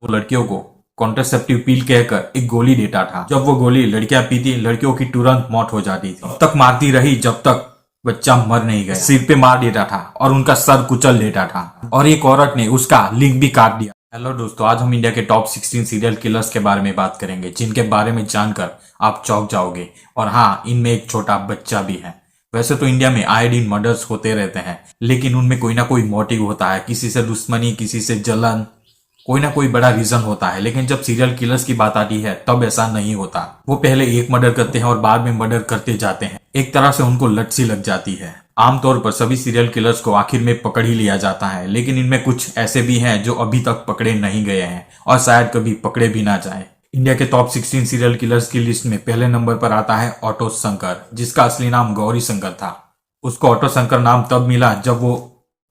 वो लड़कियों को कॉन्ट्रासेप्टिव पील कहकर एक गोली देता था। जब वो गोली लड़कियां पीती, लड़कियों की तुरंत मौत हो जाती थी। तब तक मारती रही जब तक बच्चा मर नहीं गया। सिर पे मार देता था और उनका सर कुचल देता था और एक औरत ने उसका लिंग भी काट दिया। हेलो दोस्तों, आज हम इंडिया के टॉप 16 सीरियल किलर्स के बारे में बात करेंगे, जिनके बारे में जानकर आप चौंक जाओगे। और हाँ, इनमें एक छोटा बच्चा भी है। वैसे तो इंडिया में आए दिन मर्डर्स होते रहते हैं, लेकिन उनमें कोई ना कोई मोटिव होता है, किसी से दुश्मनी, किसी से जलन, कोई ना कोई बड़ा रीजन होता है। लेकिन जब सीरियल किलर्स की बात आती है तब ऐसा नहीं होता। वो पहले एक मर्डर करते हैं और बाद में मर्डर करते जाते हैं। एक तरह से उनको लत सी लग जाती है। आमतौर पर सभी सीरियल किलर्स को आखिर में पकड़ ही लिया जाता है, लेकिन इनमें कुछ ऐसे भी हैं जो अभी तक पकड़े नहीं गए हैं और शायद कभी पकड़े भी ना जाए। इंडिया के टॉप 16 सीरियल किलर्स की लिस्ट में पहले नंबर पर आता है ऑटो शंकर, जिसका असली नाम गौरी शंकर था। उसको ऑटो शंकर नाम तब मिला जब वो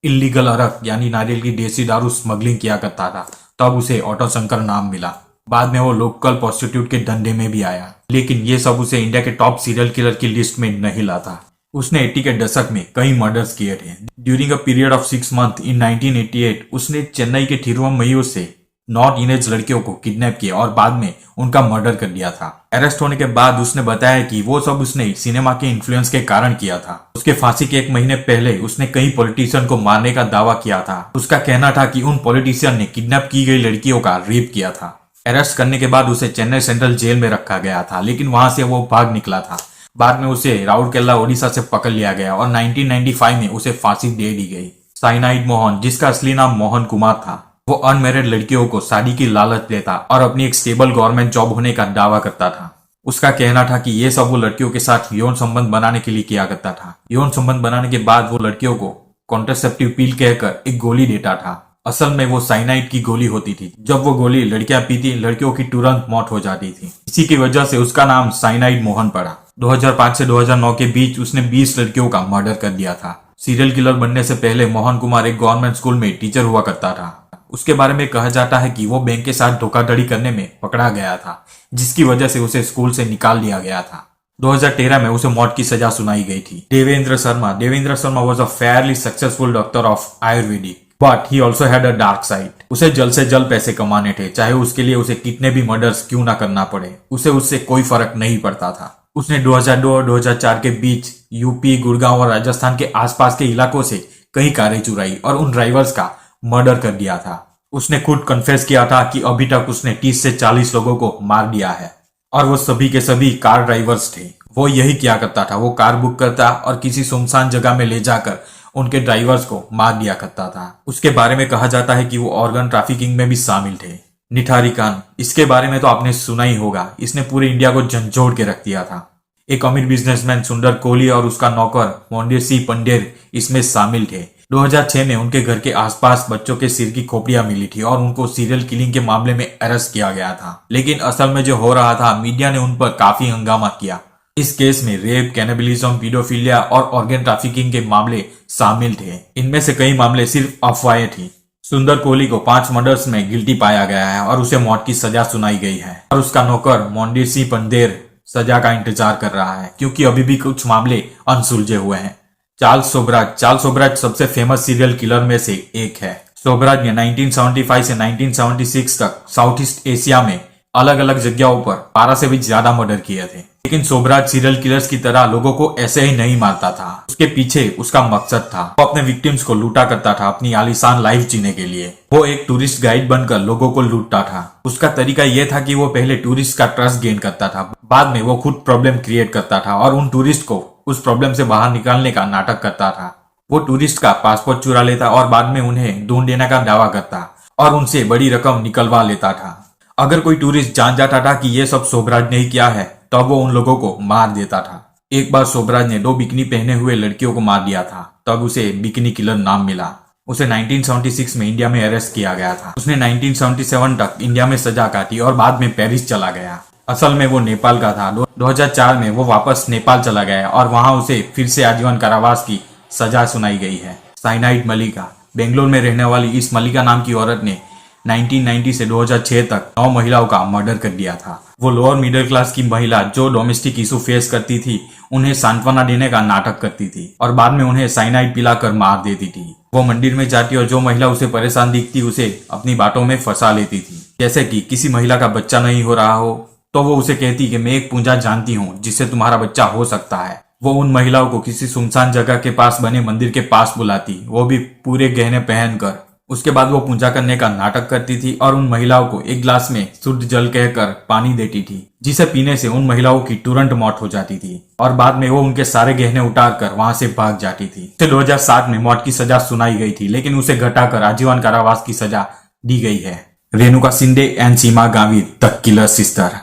इल्लीगल अरक यानी नारियल की देसी दारू स्मगलिंग किया करता था, तब उसे ऑटो शंकर नाम मिला। बाद में वो लोकल प्रोस्टिट्यूट के धंधे में भी आया, लेकिन ये सब उसे इंडिया के टॉप सीरियल किलर की लिस्ट में नहीं लाता। उसने 80 के दशक में कई मर्डर्स किए थे। During a period of 6 month in 1988 उसने चेन्नई के थिरुवम्मयूर से नॉर्थ टीनेज लड़कियों को किडनैप किया और बाद में उनका मर्डर कर दिया था। अरेस्ट होने के बाद उसने बताया कि वो सब उसने सिनेमा के इन्फ्लुएंस के कारण किया था। उसके फांसी के 1 महीने पहले उसने कई पॉलिटिशियन को मारने का दावा किया था। उसका कहना था कि उन पॉलिटिशियन ने किडनैप की गई लड़कियों का रेप किया था। अरेस्ट करने के बाद उसे चेन्नई सेंट्रल जेल में रखा गया था, लेकिन वहां से वो भाग निकला था। बाद में उसे राउरकेला ओडिशा से पकड़ लिया गया और 1995 में उसे फांसी दे दी गई। साइनाइड मोहन, जिसका असली नाम मोहन कुमार था, वो अनमैरिड लड़कियों को शादी की लालच देता और अपनी एक स्टेबल गवर्नमेंट जॉब होने का दावा करता था। उसका कहना था कि ये सब वो लड़कियों के साथ यौन संबंध बनाने के लिए किया करता था। यौन संबंध बनाने के बाद वो लड़कियों को कॉन्ट्रासेप्टिव पील कहकर एक गोली देता था। असल में वो साइनाइड की गोली होती थी। जब वो गोली लड़कियां पीती, लड़कियों की तुरंत मौत हो जाती थी। इसी की वजह से उसका नाम साइनाइड मोहन पड़ा। 2005 से 2009 के बीच उसने 20 लड़कियों का मर्डर कर दिया था। सीरियल किलर बनने से पहले मोहन कुमार एक गवर्नमेंट स्कूल में टीचर हुआ करता था। उसके बारे में कहा जाता है कि वो बैंक के साथ धोखाधड़ी करने में पकड़ा गया था, जिसकी वजह से उसे स्कूल से निकाल दिया गया था। 2013 में उसे मौत की सजा सुनाई गई थी। Devendra Sharma was a fairly successful doctor of Ayurvedic, but he also had a dark side. उसे जल्द से जल्द पैसे कमाने थे, चाहे उसके लिए उसे कितने भी मर्डर्स क्यों ना करना पड़े। उसे उससे कोई फर्क नहीं पड़ता था। उसने 2002 और 2004 के बीच यूपी, गुड़गांव और राजस्थान के आसपास के इलाकों से कई कारें चुराई और उन ड्राइवर्स का मर्डर कर दिया था। उसने खुद कन्फेस किया था कि अभी तक उसने 30 से 40 लोगों को मार दिया है और वो सभी के सभी कार ड्राइवर्स थे। वो यही किया करता था, वो कार बुक करता और किसी सुनसान जगह में ले जाकर उनके ड्राइवर्स को मार दिया करता था। उसके बारे में कहा जाता है कि वो ऑर्गन ट्रैफिकिंग में भी शामिल थे। निठारी खान, इसके बारे में तो आपने सुना ही होगा। इसने पूरे इंडिया को झंझोड़ के रख दिया था। एक अमीर बिजनेसमैन सुंदर कोहली और उसका नौकर मोंडेर सिंह पंडेर इसमें शामिल थे। 2006 में उनके घर के आसपास बच्चों के सिर की खोपड़ियां मिली थी और उनको सीरियल किलिंग के मामले में अरेस्ट किया गया था। लेकिन असल में जो हो रहा था, मीडिया ने उन पर काफी हंगामा किया। इस केस में रेप, कैनिबलिज्म, पीडोफिलिया और ऑर्गन ट्रैफिकिंग के मामले शामिल थे। इनमें से कई मामले सिर्फ अफवाहें थी। सुंदर कोहली को 5 मर्डर्स में गिल्टी पाया गया है और उसे मौत की सजा सुनाई गई है और उसका नौकर मोंडेर सिंह पंडेर सजा का इंतजार कर रहा है, क्योंकि अभी भी कुछ मामले अनसुलझे हुए हैं। चार्ल्स सोबराज सबसे फेमस सीरियल किलर में से एक है। सोबराज ने 1975 से 1976 तक साउथ ईस्ट एशिया में अलग अलग जगहों पर 12 से भी ज्यादा मर्डर किए थे। लेकिन सोबराज सीरियल किलर्स की तरह लोगों को ऐसे ही नहीं मारता था। उसके पीछे उसका मकसद था। वो अपने विक्टिम्स को लूटा करता था अपनी आलीशान लाइफ जीने के लिए। वो एक टूरिस्ट गाइड बनकर लोगों को लूटता था। उसका तरीका यह था कि वो पहले टूरिस्ट का ट्रस्ट गेन करता था, बाद में वो खुद प्रॉब्लम क्रिएट करता था और उन टूरिस्ट को उस प्रॉब्लम से बाहर निकालने का नाटक करता था। वो टूरिस्ट का पासपोर्ट चुरा लेता और बाद में उन्हें ढूंढ देने का दावा करता और उनसे बड़ी रकम निकलवा लेता था। अगर कोई टूरिस्ट जान जाता था कि ये सब सोबराज ने ही किया है, तब वो उन लोगों को मार देता था। एक बार सोबराज ने 2 बिकनी पहने हुए लड़कियों को मार दिया था, तब उसे बिकनी किलर नाम मिला। उसे 1976 में इंडिया में अरेस्ट किया गया था। उसने 1977 तक इंडिया में सजा काटी और बाद में पेरिस चला गया। असल में वो नेपाल का था। 2004 में वो वापस नेपाल चला गया और वहां उसे फिर से आजीवन कारावास की सजा सुनाई गई है। साइनाइड मलिका, बेंगलोर में रहने वाली इस मलिका नाम की औरत ने 1990 से 2006 तक 9 महिलाओं का मर्डर कर दिया था। वो लोअर मिडिल क्लास की महिला जो डोमेस्टिक इशू फेस करती थी उन्हें सांत्वना देने का नाटक करती थी और बाद में उन्हें साइनाइड पिलाकर मार देती थी। वो मंदिर में जाती और जो महिला उसे परेशान दिखती उसे अपनी बातों में फंसा लेती थी। जैसे कि किसी महिला का बच्चा नहीं हो रहा हो तो वो उसे कहती कि मैं एक पूजा जानती हूँ जिससे तुम्हारा बच्चा हो सकता है। वो उन महिलाओं को किसी सुनसान जगह के पास बने मंदिर के पास बुलाती, वो भी पूरे गहने पहनकर। उसके बाद वो पूजा करने का नाटक करती थी और उन महिलाओं को एक ग्लास में शुद्ध जल कहकर पानी देती थी, जिसे पीने से उन महिलाओं की तुरंत मौत हो जाती थी और बाद में वो उनके सारे गहने उतारकर वहां से भाग जाती थी। उसे 2007 में मौत की सजा सुनाई गई थी, लेकिन उसे घटाकर आजीवन कारावास की सजा दी गई है। Renuka Shinde and Seema Gavit the killer sister.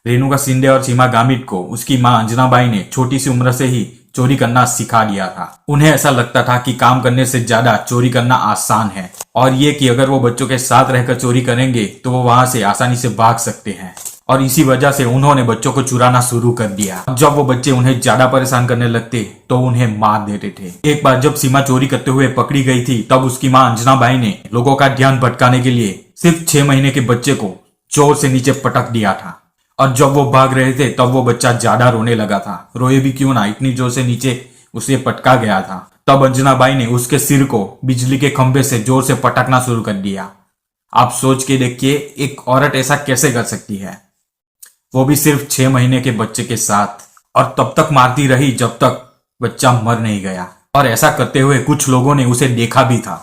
Renuka Shinde और सीमा गावित को उसकी मां अंजनाबाई ने छोटी सी उम्र से ही चोरी करना सिखा दिया था। उन्हें ऐसा लगता था कि काम करने से ज्यादा चोरी करना आसान है और ये कि अगर वो बच्चों के साथ रहकर चोरी करेंगे तो वो वहां से आसानी से भाग सकते हैं और इसी वजह से उन्होंने बच्चों को चुराना शुरू कर दिया। जब वो बच्चे उन्हें ज्यादा परेशान करने लगते तो उन्हें मार देते थे। एक बार जब सीमा चोरी करते हुए पकड़ी गई थी तब उसकी मां अंजनाबाई ने लोगों का ध्यान भटकाने के लिए सिर्फ 6 महीने के बच्चे को जोर से नीचे पटक दिया था और जब वो भाग रहे थे तब वो बच्चा ज्यादा रोने लगा था। रोए भी क्यों ना, इतनी जोर से नीचे उसे पटका गया था। तब अंजनाबाई ने उसके सिर को बिजली के खंभे से जोर से पटकना शुरू कर दिया। आप सोच के देखिए एक औरत ऐसा कैसे कर सकती है, वो भी सिर्फ 6 महीने के बच्चे के साथ, और तब तक मारती रही जब तक बच्चा मर नहीं गया। और ऐसा करते हुए कुछ लोगों ने उसे देखा भी था।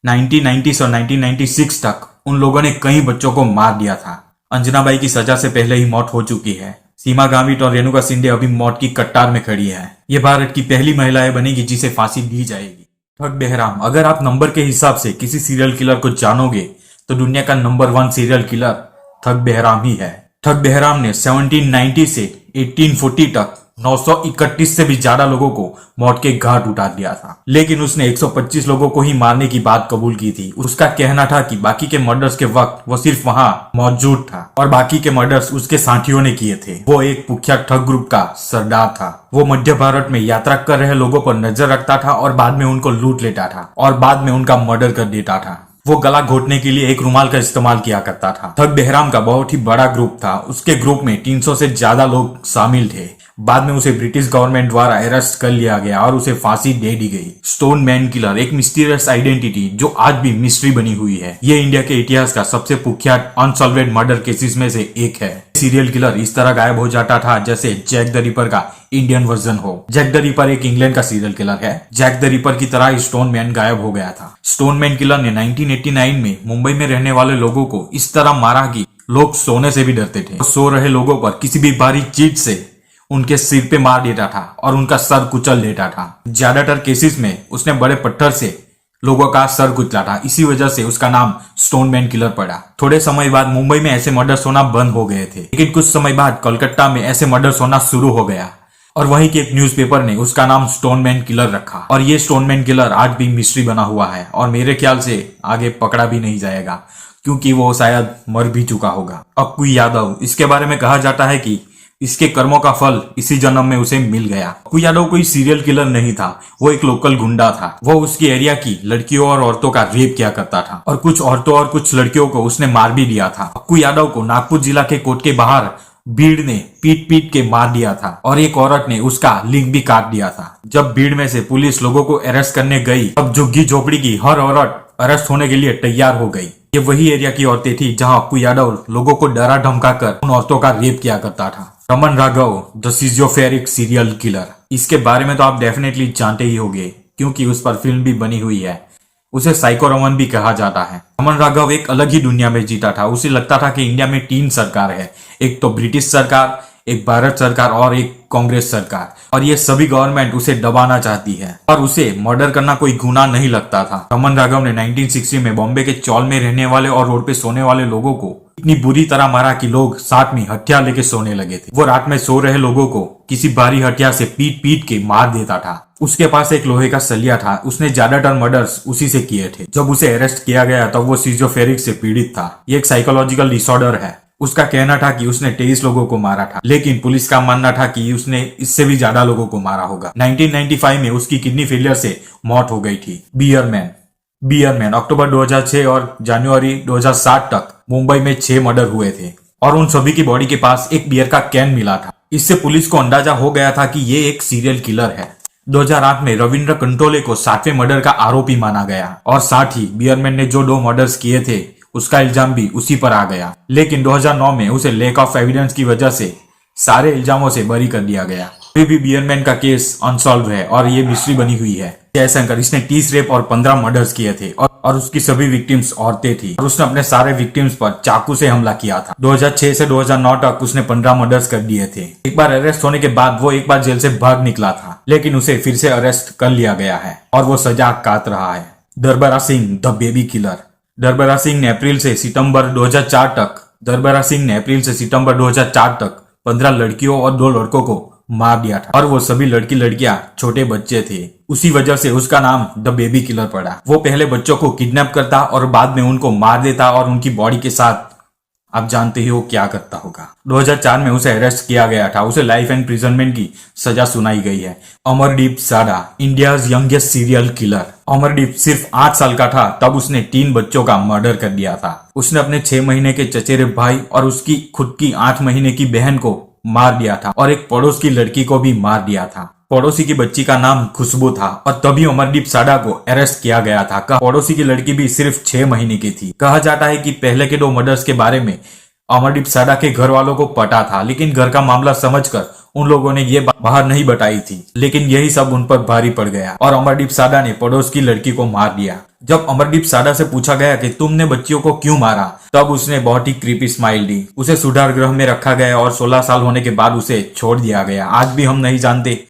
1990 और 1996 तक उन लोगों ने कई बच्चों को मार दिया था। अंजनाबाई की सजा से पहले ही मौत हो चुकी है। सीमा गावित और रेणुका शिंदे अभी मौत की कतार में खड़ी है। ये भारत की पहली महिलाएं बनेगी जिसे फांसी दी जाएगी। ठग बेहराम। अगर आप नंबर के हिसाब से किसी सीरियल किलर को जानोगे तो दुनिया का नंबर 1 सीरियल किलर ठग बेहराम ही है। ठग बेहराम ने 1790 से 1840 तक 931 से भी ज्यादा लोगों को मौत के घाट उतार दिया था, लेकिन उसने 125 लोगों को ही मारने की बात कबूल की थी। उसका कहना था कि बाकी के मर्डर्स के वक्त वो सिर्फ वहां मौजूद था और बाकी के मर्डर्स उसके साथियों ने किए थे। वो एक कुख्यात ठग ग्रुप का सरदार था। वो मध्य भारत में यात्रा कर रहे लोगों पर नजर रखता था और बाद में उनको लूट लेता था और बाद में उनका मर्डर कर देता था। वो गला घोटने के लिए एक रुमाल का इस्तेमाल किया करता था। ठग बेहराम का बहुत ही बड़ा ग्रुप था। उसके ग्रुप में 300 से ज्यादा लोग शामिल थे। बाद में उसे ब्रिटिश गवर्नमेंट द्वारा अरेस्ट कर लिया गया और उसे फांसी दे दी गई। स्टोन मैन किलर एक मिस्टीरियस आइडेंटिटी जो आज भी मिस्ट्री बनी हुई है। ये इंडिया के इतिहास का सबसे कुख्यात अनसॉल्वेड मर्डर केसेस में से एक है। सीरियल किलर इस तरह गायब हो जाता था जैसे जैक द रिपर का इंडियन वर्जन हो। जैक द रिपर एक इंग्लैंड का सीरियल किलर है। जैक द रिपर की तरह स्टोन मैन गायब हो गया था। स्टोन मैन किलर ने 1989 में मुंबई में रहने वाले लोगों को इस तरह मारा कि लोग सोने से भी डरते थे। सो रहे लोगों पर किसी भी भारी चीज से उनके सिर पे मार देता था और उनका सर कुचल देता था। ज्यादातर केसेस में उसने बड़े पत्थर से लोगों का सर कुचला था। इसी वजह से उसका नाम स्टोन मैन किलर पड़ा। थोड़े समय बाद मुंबई में ऐसे मर्डर्स होना बंद हो गए थे, लेकिन कुछ समय बाद कोलकाता में ऐसे मर्डर्स होना शुरू हो गया और वहीं के एक न्यूज़पेपर ने उसका नाम स्टोन मैन किलर रखा। और ये स्टोन मैन किलर आज भी मिस्ट्री बना हुआ है और मेरे ख्याल से आगे पकड़ा भी नहीं जाएगा क्योंकि वो शायद मर भी चुका होगा। अक्कू यादव, इसके बारे में कहा जाता है कि इसके कर्मों का फल इसी जन्म में उसे मिल गया। अक्कू यादव कोई सीरियल किलर नहीं था, वो एक लोकल गुंडा था। वो उसकी एरिया की लड़कियों और औरतों का रेप किया करता था और कुछ औरतों और कुछ लड़कियों को उसने मार भी दिया था। अक्कू यादव को नागपुर जिला के कोर्ट के बाहर भीड़ ने पीट पीट के मार दिया था और एक औरत ने उसका लिंग भी काट दिया था। जब भीड़ में से पुलिस लोगों को अरेस्ट करने गई तब झुग्गी झोपड़ी की हर औरत अरेस्ट होने के लिए तैयार हो गई। ये वही एरिया की औरतें थी जहां अक्कू यादव लोगों को डरा धमकाकर उन औरतों का रेप किया करता था। Raman Raghav the schizophrenic serial killer, इसके बारे में तो आप डेफिनेटली जानते ही होंगे क्योंकि उस पर फिल्म भी बनी हुई है। उसे साइको रमन भी कहा जाता है। रमन राघव एक अलग ही दुनिया में जीता था। उसे लगता था कि इंडिया में 3 सरकार है, एक तो ब्रिटिश सरकार, एक भारत सरकार और एक कांग्रेस सरकार, और ये सभी गवर्नमेंट उसे दबाना चाहती है और उसे मर्डर करना कोई गुनाह नहीं लगता था। रमन राघव ने 1960 में बॉम्बे के चौल में रहने वाले और रोड पे सोने वाले लोगों को इतनी बुरी तरह मारा कि लोग साथ में हथियार लेके सोने लगे थे। वो रात में सो रहे लोगों को किसी भारी हथियार से पीट पीट के मार देता था। उसके पास एक लोहे का सलिया था। उसने ज्यादातर मर्डर्स उसी से किए थे। जब उसे अरेस्ट किया गया तब वो सिजोफेरिक से पीड़ित था। ये एक साइकोलॉजिकल डिसऑर्डर है। उसका कहना था कि उसने 23 लोगों को मारा था, लेकिन पुलिस का मानना था कि उसने इससे भी ज्यादा लोगों को मारा होगा। 1995 में उसकी किडनी फेलियर से मौत हो गई थी। बियरमैन, बियरमैन अक्टूबर 2006 और जनवरी 2007 तक मुंबई में 6 मर्डर हुए थे और उन सभी की बॉडी के पास एक बियर का कैन मिला था। इससे पुलिस को अंदाजा हो गया था कि ये एक सीरियल किलर है। 2008 में रविंद्र कंटोले को 7वें मर्डर का आरोपी माना गया और साथ ही बियरमैन ने जो 2 मर्डर्स किए थे उसका इल्जाम भी उसी पर आ गया, लेकिन 2009 में उसे लैक ऑफ एविडेंस की वजह से सारे इल्जामों से बरी कर दिया गया। अभी भी बियरमैन का केस अनसॉल्व है और ये मिस्ट्री बनी हुई है। जयशंकर इसने 30 रेप और 15 मर्डर्स किए थे और उसकी सभी विक्टिम्स औरतें थी और उसने अपने सारे विक्टिम्स पर चाकू से हमला किया था। 2006 से 2009 तक उसने 15 मर्डर्स कर दिए थे। एक बार अरेस्ट होने के बाद वो एक बार जेल से भाग निकला था, लेकिन उसे फिर से अरेस्ट कर लिया गया है और वो सजा काट रहा है। दरबारा सिंह द बेबी किलर। दरबारा सिंह ने अप्रैल से सितंबर 2004 तक 15 लड़कियों और 2 लड़कों को मार दिया था और वो सभी लड़की लड़कियां छोटे बच्चे थे। उसी वजह से उसका नाम द बेबी किलर पड़ा। वो पहले बच्चों को किडनैप करता और बाद में उनको मार देता और उनकी बॉडी के साथ आप जानते ही वो क्या करता होगा। 2004 में उसे अरेस्ट किया गया था। उसे लाइफ इम्प्रिजनमेंट की सजा सुनाई गई है। अमरदीप साडा India's youngest serial killer. Amardeep सिर्फ 8 साल का था तब उसने 3 बच्चों का मर्डर कर दिया था। उसने अपने 6 महीने के चचेरे भाई और उसकी खुद की 8 महीने की बहन को मार दिया था और एक पड़ोस की लड़की को भी मार दिया था। पड़ोसी की बच्ची का नाम खुशबू था और तभी अमरदीप साडा को अरेस्ट किया गया था। पड़ोसी की लड़की भी सिर्फ 6 महीने की थी। कहा जाता है कि पहले के 2 मर्डर्स के बारे में अमरदीप साडा के घर वालों को पता था, लेकिन घर का मामला समझकर उन लोगों ने ये बाहर नहीं बताई थी, लेकिन यही सब उन पर भारी पड़ गया और अमरदीप साडा ने पड़ोस की लड़की को मार दिया। जब अमरदीप साडा से पूछा गया कि तुमने बच्चियों को क्यों मारा, तब उसने बहुत ही क्रीपी स्माइल दी। उसे सुधार गृह में रखा गया और 16 साल होने के बाद उसे छोड़ दिया गया। आज भी हम नहीं जानते